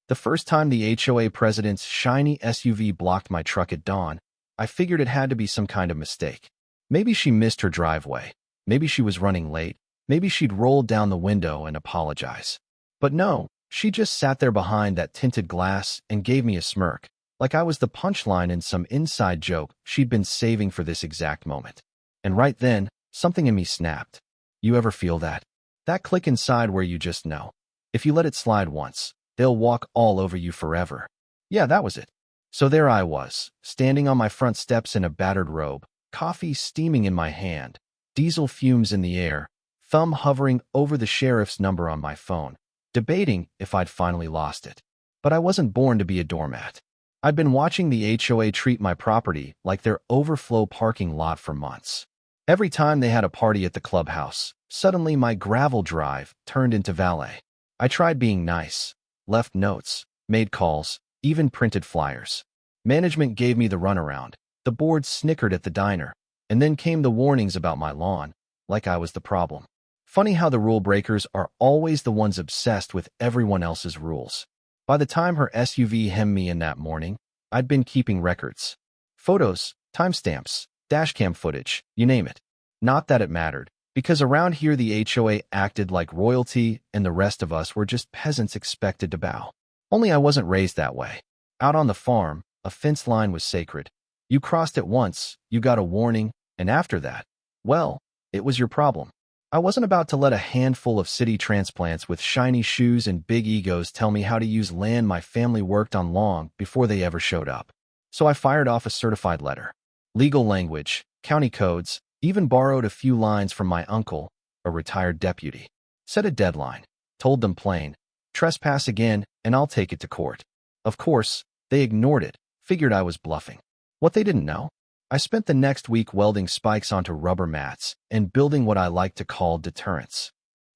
The first time the HOA president's shiny SUV blocked my truck at dawn, I figured it had to be some kind of mistake. Maybe she missed her driveway. Maybe she was running late. Maybe she'd rolled down the window and apologize. But no, she just sat there behind that tinted glass and gave me a smirk, like I was the punchline in some inside joke she'd been saving for this exact moment. And right then, something in me snapped. You ever feel that? That click inside where you just know. If you let it slide once, they'll walk all over you forever. Yeah, that was it. So there I was, standing on my front steps in a battered robe, coffee steaming in my hand, diesel fumes in the air, thumb hovering over the sheriff's number on my phone, debating if I'd finally lost it. But I wasn't born to be a doormat. I'd been watching the HOA treat my property like their overflow parking lot for months. Every time they had a party at the clubhouse, suddenly my gravel drive turned into valet. I tried being nice, left notes, made calls, even printed flyers. Management gave me the runaround. The board snickered at the diner, and then came the warnings about my lawn, like I was the problem. Funny how the rule breakers are always the ones obsessed with everyone else's rules. By the time her SUV hemmed me in that morning, I'd been keeping records. Photos, timestamps, dashcam footage, you name it. Not that it mattered, because around here the HOA acted like royalty and the rest of us were just peasants expected to bow. Only I wasn't raised that way. Out on the farm, a fence line was sacred. You crossed it once, you got a warning, and after that, well, it was your problem. I wasn't about to let a handful of city transplants with shiny shoes and big egos tell me how to use land my family worked on long before they ever showed up. So I fired off a certified letter. Legal language, county codes, even borrowed a few lines from my uncle, a retired deputy. Set a deadline, told them plain, trespass again, and I'll take it to court. Of course, they ignored it, figured I was bluffing. What they didn't know? I spent the next week welding spikes onto rubber mats and building what I like to call deterrents.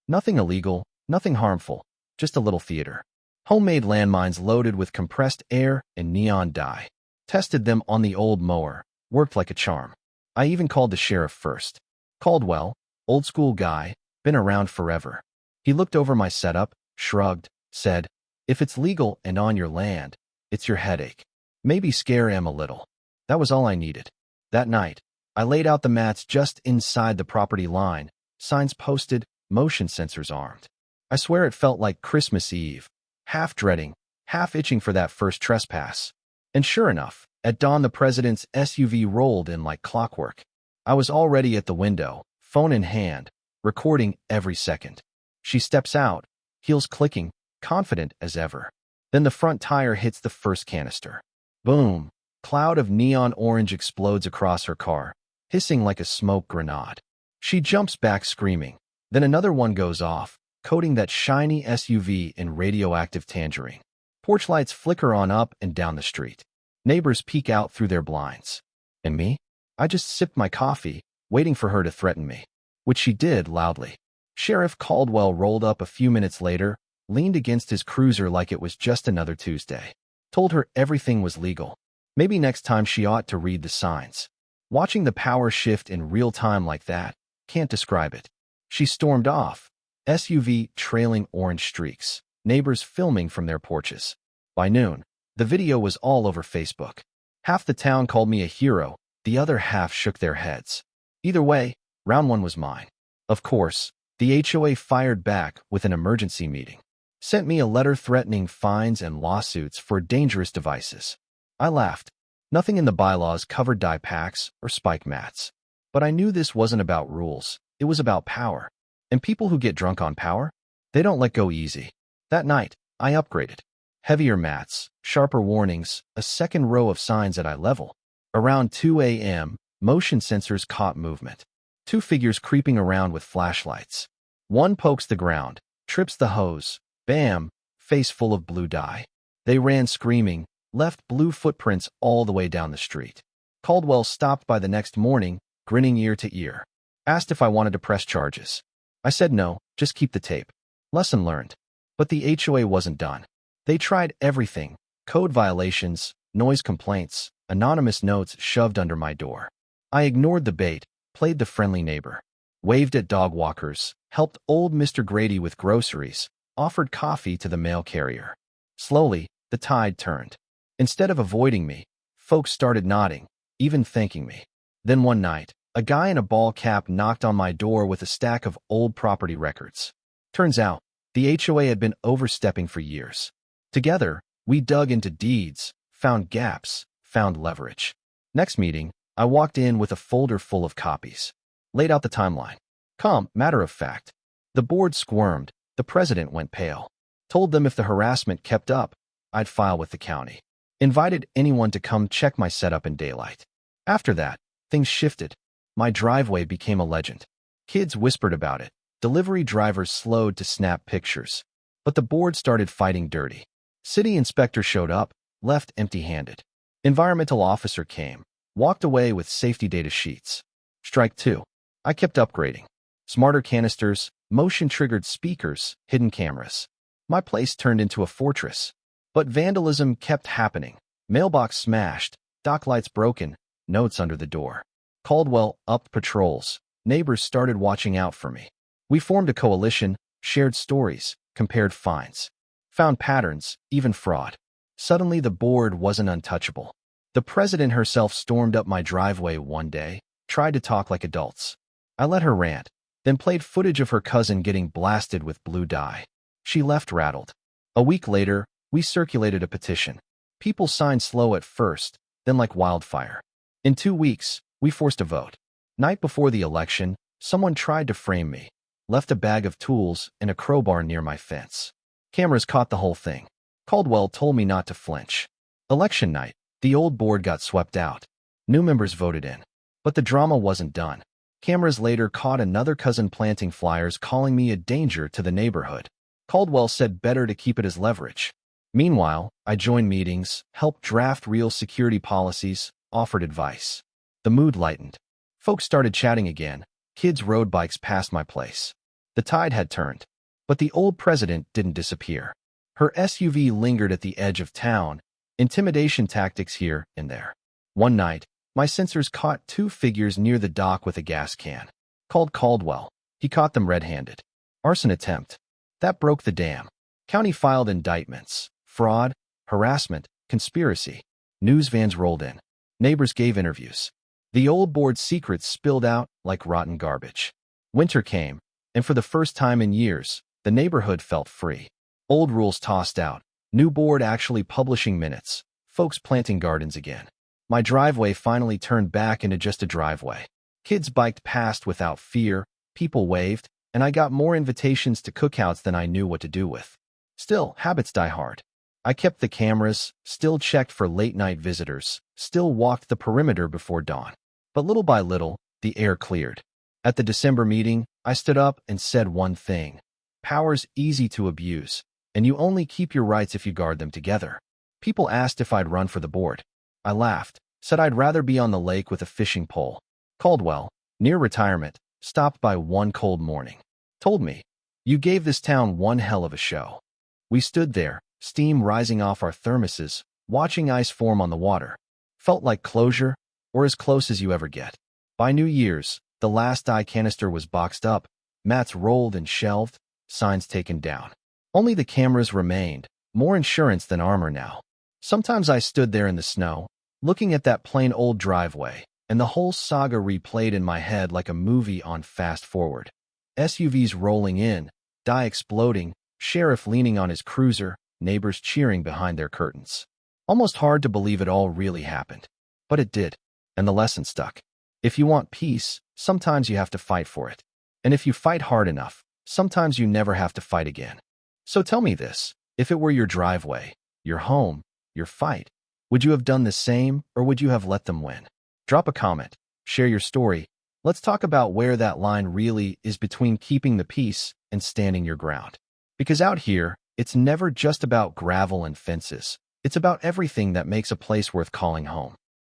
Nothing illegal, nothing harmful, just a little theater. Homemade landmines loaded with compressed air and neon dye. Tested them on the old mower, worked like a charm. I even called the sheriff first. Caldwell, old school guy, been around forever. He looked over my setup, shrugged, said, if it's legal and on your land, it's your headache. Maybe scare him a little. That was all I needed. That night, I laid out the mats just inside the property line, signs posted, motion sensors armed. I swear it felt like Christmas Eve, half dreading, half itching for that first trespass. And sure enough, at dawn the president's SUV rolled in like clockwork. I was already at the window, phone in hand, recording every second. She steps out, heels clicking, confident as ever. Then the front tire hits the first canister. Boom! Cloud of neon orange explodes across her car, hissing like a smoke grenade. She jumps back screaming. Then another one goes off, coating that shiny SUV in radioactive tangerine. Porch lights flicker on up and down the street. Neighbors peek out through their blinds. And me? I just sipped my coffee, waiting for her to threaten me. Which she did loudly. Sheriff Caldwell rolled up a few minutes later, leaned against his cruiser like it was just another Tuesday. Told her everything was legal. Maybe next time she ought to read the signs. Watching the power shift in real time like that, can't describe it. She stormed off, SUV trailing orange streaks, neighbors filming from their porches. By noon, the video was all over Facebook. Half the town called me a hero, the other half shook their heads. Either way, round one was mine. Of course, the HOA fired back with an emergency meeting. Sent me a letter threatening fines and lawsuits for dangerous devices. I laughed. Nothing in the bylaws covered dye packs or spike mats. But I knew this wasn't about rules. It was about power. And people who get drunk on power, they don't let go easy. That night, I upgraded. Heavier mats, sharper warnings, a second row of signs at eye level. Around 2 a.m., motion sensors caught movement. Two figures creeping around with flashlights. One pokes the ground, trips the hose. Bam! Face full of blue dye. They ran screaming, left blue footprints all the way down the street. Caldwell stopped by the next morning, grinning ear to ear. Asked if I wanted to press charges. I said no, just keep the tape. Lesson learned. But the HOA wasn't done. They tried everything. Code violations, noise complaints, anonymous notes shoved under my door. I ignored the bait, played the friendly neighbor. Waved at dog walkers, helped old Mr. Grady with groceries, offered coffee to the mail carrier. Slowly, the tide turned. Instead of avoiding me, folks started nodding, even thanking me. Then one night, a guy in a ball cap knocked on my door with a stack of old property records. Turns out, the HOA had been overstepping for years. Together, we dug into deeds, found gaps, found leverage. Next meeting, I walked in with a folder full of copies. Laid out the timeline. Calm, matter of fact. The board squirmed, the president went pale. Told them if the harassment kept up, I'd file with the county. Invited anyone to come check my setup in daylight. After that, things shifted. My driveway became a legend. Kids whispered about it. Delivery drivers slowed to snap pictures. But the board started fighting dirty. City inspector showed up, left empty-handed. Environmental officer came, walked away with safety data sheets. Strike two. I kept upgrading. Smarter canisters, motion-triggered speakers, hidden cameras. My place turned into a fortress. But vandalism kept happening. Mailbox smashed, dock lights broken, notes under the door. Caldwell upped patrols. Neighbors started watching out for me. We formed a coalition, shared stories, compared finds. Found patterns, even fraud. Suddenly the board wasn't untouchable. The president herself stormed up my driveway one day, tried to talk like adults. I let her rant, then played footage of her cousin getting blasted with blue dye. She left rattled. A week later, we circulated a petition. People signed slow at first, then like wildfire. In 2 weeks, we forced a vote. Night before the election, someone tried to frame me. Left a bag of tools and a crowbar near my fence. Cameras caught the whole thing. Caldwell told me not to flinch. Election night, the old board got swept out. New members voted in. But the drama wasn't done. Cameras later caught another cousin planting flyers calling me a danger to the neighborhood. Caldwell said better to keep it as leverage. Meanwhile, I joined meetings, helped draft real security policies, offered advice. The mood lightened. Folks started chatting again. Kids rode bikes past my place. The tide had turned. But the old president didn't disappear. Her SUV lingered at the edge of town, intimidation tactics here and there. One night, my sensors caught 2 figures near the dock with a gas can. Called Caldwell. He caught them red-handed. Arson attempt. That broke the dam. County filed indictments. Fraud, harassment, conspiracy. News vans rolled in. Neighbors gave interviews. The old board's secrets spilled out like rotten garbage. Winter came, and for the first time in years, the neighborhood felt free. Old rules tossed out. New board actually publishing minutes. Folks planting gardens again. My driveway finally turned back into just a driveway. Kids biked past without fear, people waved, and I got more invitations to cookouts than I knew what to do with. Still, habits die hard. I kept the cameras, still checked for late-night visitors, still walked the perimeter before dawn. But little by little, the air cleared. At the December meeting, I stood up and said one thing. Power's easy to abuse, and you only keep your rights if you guard them together. People asked if I'd run for the board. I laughed, said I'd rather be on the lake with a fishing pole. Caldwell, near retirement, stopped by one cold morning. Told me, "You gave this town one hell of a show." We stood there, steam rising off our thermoses, watching ice form on the water. Felt like closure, or as close as you ever get. By New Year's, the last dye canister was boxed up, mats rolled and shelved, signs taken down. Only the cameras remained, more insurance than armor now. Sometimes I stood there in the snow, looking at that plain old driveway, and the whole saga replayed in my head like a movie on fast forward. SUVs rolling in, dye exploding, sheriff leaning on his cruiser, neighbors cheering behind their curtains. Almost hard to believe it all really happened. But it did, and the lesson stuck. If you want peace, sometimes you have to fight for it. And if you fight hard enough, sometimes you never have to fight again. So tell me this, if it were your driveway, your home, your fight, would you have done the same, or would you have let them win? Drop a comment, share your story. Let's talk about where that line really is between keeping the peace and standing your ground. Because out here, it's never just about gravel and fences. It's about everything that makes a place worth calling home.